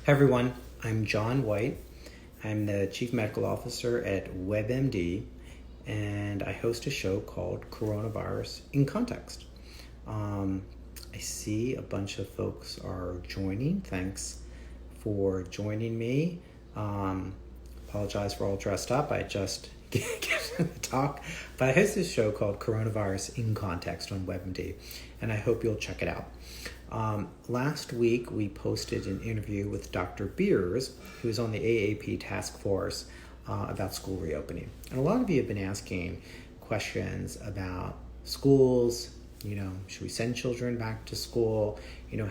Hey everyone, I'm John Whyte. I'm the Chief Medical Officer at Whyte MD, and I host a show called Coronavirus in Context. I see a bunch of folks are joining. Thanks for joining me. Apologize for all dressed up. I just gave the talk, but I host this show called Coronavirus in Context on WebMD, and I hope you'll check it out. Last week, we posted an interview with Dr. Beers, who is on the AAP task force about school reopening. And a lot of you have been asking questions about schools, should we send children back to school?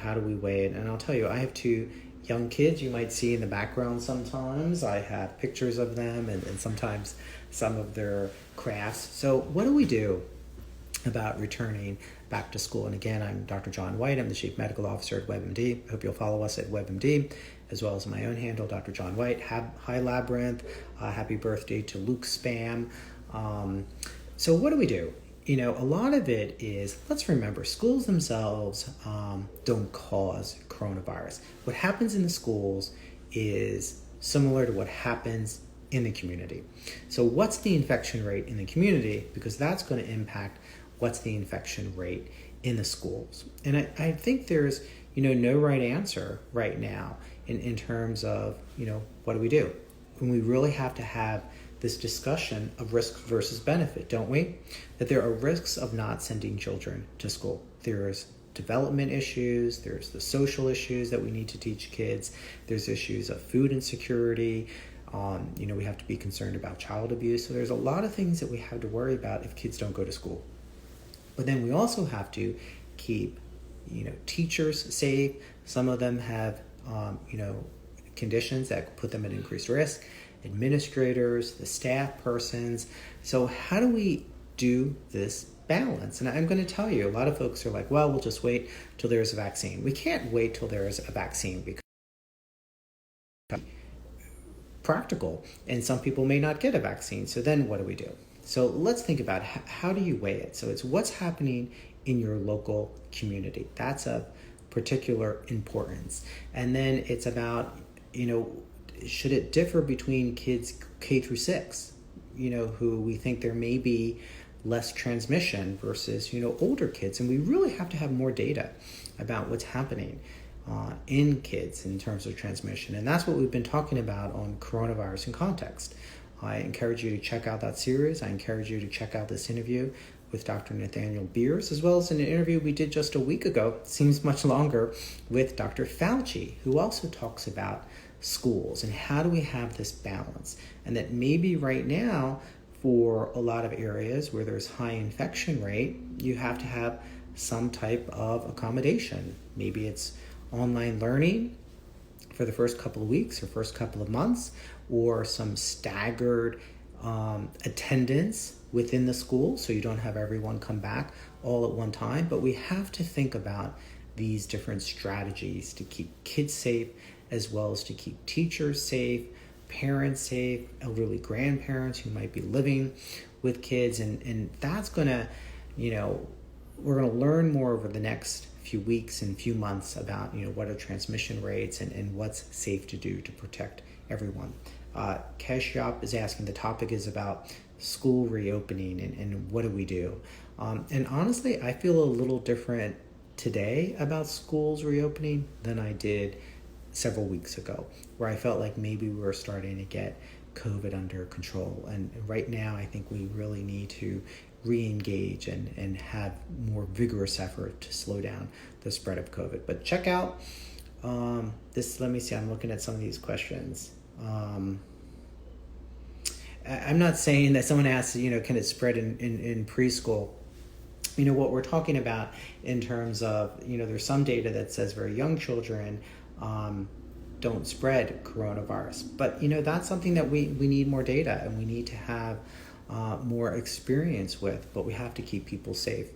How do we weigh it? And I'll tell you, I have two young kids you might see in the background sometimes. I have pictures of them and sometimes some of their crafts. So what do we do about returning back to school? And again, I'm Dr. John Whyte. I'm the Chief Medical Officer at WebMD. I hope you'll follow us at WebMD, as well as my own handle, Dr. John Whyte. Hi Labyrinth. Happy birthday to Luke Spam. So what do we do? A lot of it is, let's remember, schools themselves don't cause coronavirus. What happens in the schools is similar to what happens in the community. So what's the infection rate in the community? Because that's going to impact what's the infection rate in the schools. And I think there's, no right answer right now in terms of, what do we do? And we really have to have this discussion of risk versus benefit, don't we? That there are risks of not sending children to school. There's development issues, there's the social issues that we need to teach kids, there's issues of food insecurity, we have to be concerned about child abuse. So there's a lot of things that we have to worry about if kids don't go to school. But then we also have to keep, teachers safe. Some of them have, conditions that put them at increased risk. Administrators, the staff persons. So how do we do this balance? And I'm going to tell you, a lot of folks are like, well, we'll just wait till there's a vaccine. We can't wait till there is a vaccine because it's practical, and some people may not get a vaccine. So then what do we do? So let's think about how do you weigh it? So it's what's happening in your local community. That's of particular importance. And then it's about, should it differ between kids K through 6, who we think there may be less transmission versus, older kids. And we really have to have more data about what's happening in kids in terms of transmission. And that's what we've been talking about on Coronavirus in Context. I encourage you to check out that series. I encourage you to check out this interview with Dr. Nathaniel Beers, as well as an interview we did just a week ago, seems much longer, with Dr. Fauci, who also talks about schools and how do we have this balance. And that maybe right now, for a lot of areas where there's high infection rate, you have to have some type of accommodation. Maybe it's online learning for the first couple of weeks or first couple of months, or some staggered attendance within the school so you don't have everyone come back all at one time. But we have to think about these different strategies to keep kids safe, as well as to keep teachers safe, parents safe, elderly grandparents who might be living with kids. And that's gonna, we're gonna learn more over the next few weeks and few months about, what are transmission rates and what's safe to do to protect everyone. Keshyap is asking, the topic is about school reopening and what do we do? And honestly, I feel a little different today about schools reopening than I did several weeks ago, where I felt like maybe we were starting to get COVID under control. And right now, I think we really need to re-engage and have more vigorous effort to slow down the spread of COVID. But check out this. Let me see. I'm looking at some of these questions. I'm not saying that someone asks, can it spread in preschool? What we're talking about in terms of, there's some data that says very young children don't spread coronavirus. But, that's something that we need more data and we need to have more experience with, but we have to keep people safe,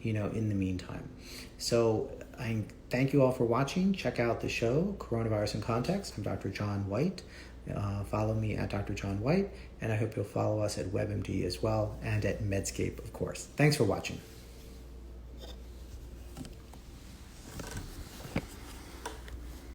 in the meantime. So I thank you all for watching. Check out the show, Coronavirus in Context. I'm Dr. John Whyte. Follow me at Dr. John Whyte, and I hope you'll follow us at WebMD as well, and at Medscape, of course. Thanks for watching.